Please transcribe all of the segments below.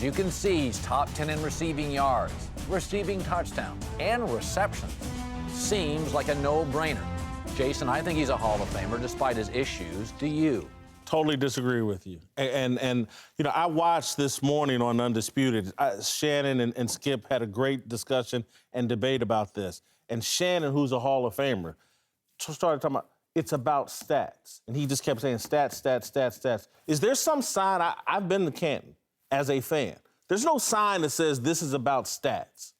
As you can see, he's top 10 in receiving yards, receiving touchdowns, and receptions. Seems like a no-brainer. Jason, I think he's a Hall of Famer despite his issues. Do you? Totally disagree with you. And you know, I watched this morning on Undisputed. Shannon and Skip had a great discussion and debate about this. And Shannon, who's a Hall of Famer, started talking about it's about stats. And he just kept saying stats, stats, stats, stats. Is there some sign? I've been to Canton as a fan. There's no sign that says this is about stats.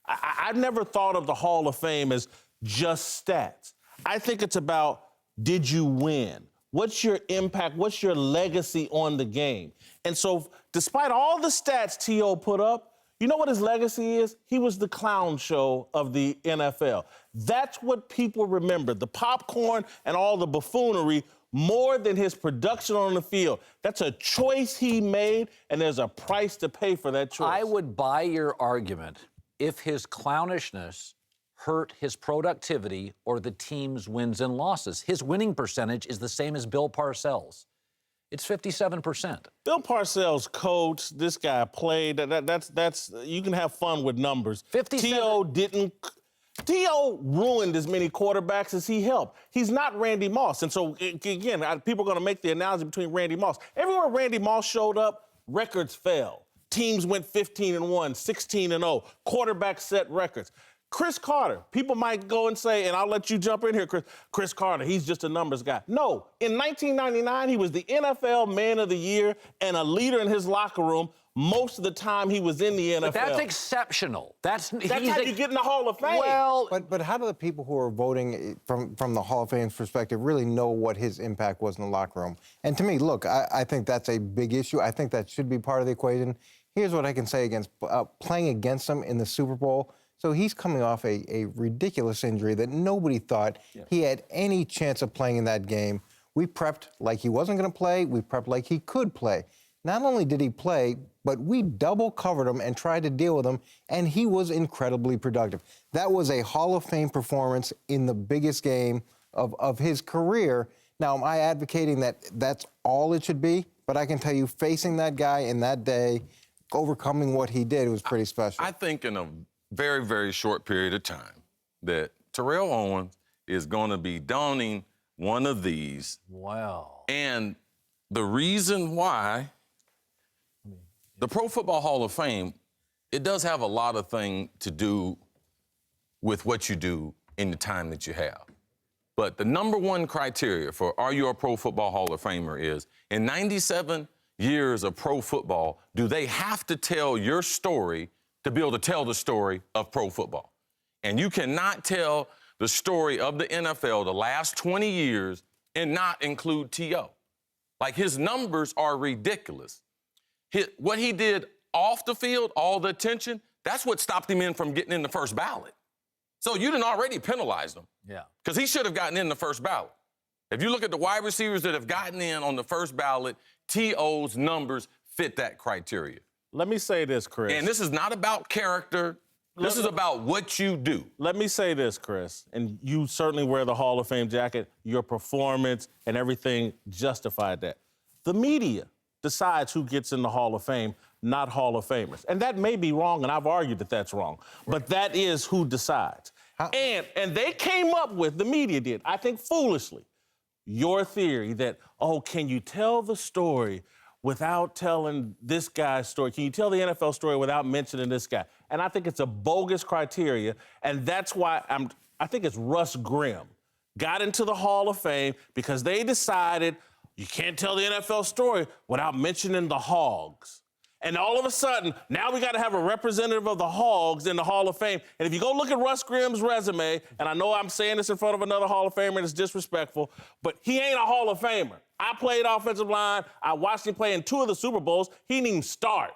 I've never thought of the Hall of Fame as just stats. I think it's about, did you win? What's your impact? What's your legacy on the game? And so, despite all the stats T.O. put up, you know what his legacy is? He was the clown show of the NFL. That's what people remember, the popcorn and all the buffoonery, more than his production on the field. That's a choice he made, and there's a price to pay for that choice. I would buy your argument if his clownishness hurt his productivity or the team's wins and losses. His winning percentage is the same as Bill Parcells. It's 57%. Bill Parcells coached, this guy played. That's you can have fun with numbers. 57. T.O. ruined as many quarterbacks as he helped. He's not Randy Moss. And so, again, people are going to make the analogy between Randy Moss. Everywhere Randy Moss showed up, records fell. Teams went 15-1, 16-0. Quarterbacks set records. Cris Carter, people might go and say, and I'll let you jump in here, Cris Carter, he's just a numbers guy. No, in 1999, he was the NFL Man of the Year and a leader in his locker room most of the time he was in the NFL. But that's exceptional. That's how you get in the Hall of Fame. Well, but how do the people who are voting from the Hall of Fame's perspective really know what his impact was in the locker room? And to me, look, I think that's a big issue. I think that should be part of the equation. Here's what I can say against playing against him in the Super Bowl. So he's coming off a ridiculous injury that nobody thought he had any chance of playing in that game. We prepped like he wasn't going to play. We prepped like he could play. Not only did he play, but we double covered him and tried to deal with him, and he was incredibly productive. That was a Hall of Fame performance in the biggest game of his career. Now, am I advocating that that's all it should be? But I can tell you, facing that guy in that day, overcoming what he did was pretty special. I think in a very, very short period of time that Terrell Owens is going to be donning one of these. Wow. And the reason why the Pro Football Hall of Fame, it does have a lot of things to do with what you do in the time that you have. But the number one criteria for are you a Pro Football Hall of Famer is, in 97 years of pro football, do they have to tell your story to be able to tell the story of pro football? And you cannot tell the story of the NFL the last 20 years and not include T.O. Like, his numbers are ridiculous. What he did off the field, all the attention, that's what stopped him from getting in the first ballot. So you done already penalized him. Yeah. Because he should have gotten in the first ballot. If you look at the wide receivers that have gotten in on the first ballot, T.O.'s numbers fit that criteria. Let me say this, Chris. And this is not about character. This is about what you do. Let me say this, Chris, and you certainly wear the Hall of Fame jacket. Your performance and everything justified that. The media decides who gets in the Hall of Fame, not Hall of Famers. And that may be wrong, and I've argued that that's wrong. But that is who decides. And they came up with, the media did, I think foolishly, your theory that, oh, can you tell the story without telling this guy's story? Can you tell the NFL story without mentioning this guy? And I think it's a bogus criteria, and that's why I think it's Russ Grimm got into the Hall of Fame because they decided you can't tell the NFL story without mentioning the Hogs. And all of a sudden, now we got to have a representative of the Hogs in the Hall of Fame. And if you go look at Russ Grimm's resume, and I know I'm saying this in front of another Hall of Famer and it's disrespectful, but he ain't a Hall of Famer. I played offensive line. I watched him play in 2 of the Super Bowls. He didn't even start.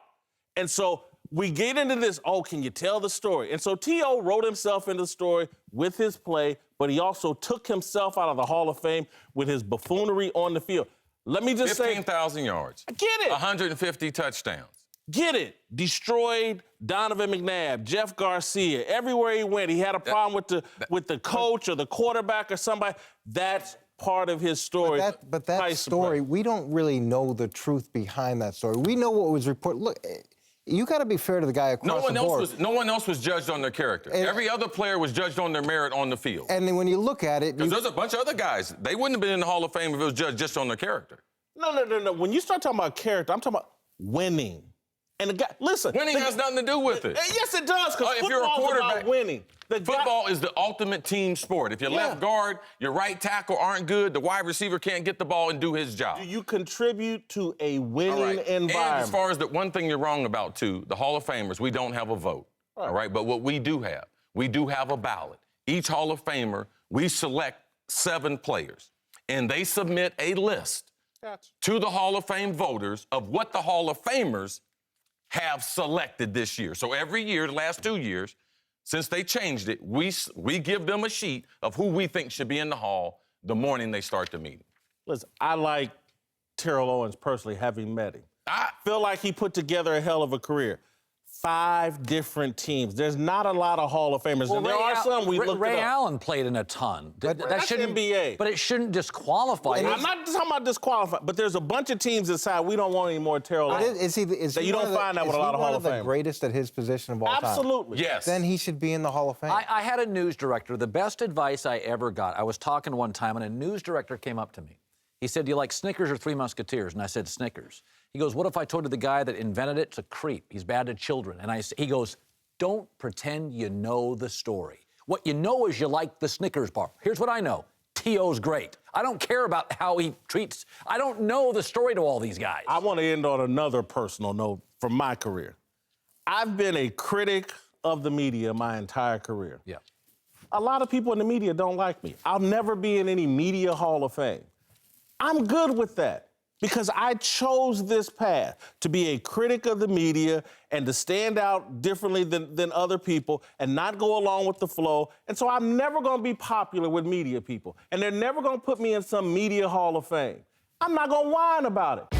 And so we get into this, oh, can you tell the story? And so T.O. wrote himself into the story with his play, but he also took himself out of the Hall of Fame with his buffoonery on the field. Let me just say... 15,000 yards. Get it. 150 touchdowns. Get it. Destroyed Donovan McNabb, Jeff Garcia. Everywhere he went, he had a problem with the coach or the quarterback or somebody. That's part of his story. But that story, we don't really know the truth behind that story. We know what was reported. Look, You got to be fair to the guy across the board. No one else was judged on their character. Every other player was judged on their merit on the field. And then when you look at it, because there's a bunch of other guys, they wouldn't have been in the Hall of Fame if it was judged just on their character. No. When you start talking about character, I'm talking about winning. And the guy, listen. Winning has nothing to do with it. Yes, it does, because if you're a quarterback, about winning. Football is the ultimate team sport. If your left guard, your right tackle aren't good, the wide receiver can't get the ball and do his job. Do you contribute to a winning environment? And as far as the one thing you're wrong about, too, the Hall of Famers, we don't have a vote. All right? But what we do have a ballot. Each Hall of Famer, we select 7 players, and they submit a list to the Hall of Fame voters of what the Hall of Famers have selected this year. So every year, the last 2 years, since they changed it, we give them a sheet of who we think should be in the Hall the morning they start the meeting. Listen, I like Terrell Owens personally, having met him. I feel like he put together a hell of a career. 5 different teams. There's not a lot of Hall of Famers, and there are some we looked Ray it up. Allen played in a ton. That's shouldn't NBA. But it shouldn't disqualify. I'm not talking about disqualified, but there's a bunch of teams that decide we don't want any more Terrell Owens. You don't find that with a lot of Hall of Famers. One of the greatest at his position of all time. Absolutely. Yes. Then he should be in the Hall of Fame. I had a news director. The best advice I ever got. I was talking one time, and a news director came up to me. He said, "Do you like Snickers or Three Musketeers?" And I said, "Snickers." He goes, "What if I told you the guy that invented it's a creep? He's bad to children." And he goes, "Don't pretend you know the story. What you know is you like the Snickers bar. Here's what I know. T.O.'s great. I don't care about how he treats. I don't know the story to all these guys." I want to end on another personal note from my career. I've been a critic of the media my entire career. Yeah. A lot of people in the media don't like me. I'll never be in any media Hall of Fame. I'm good with that because I chose this path to be a critic of the media and to stand out differently than other people and not go along with the flow. And so I'm never going to be popular with media people. And they're never going to put me in some media Hall of Fame. I'm not going to whine about it.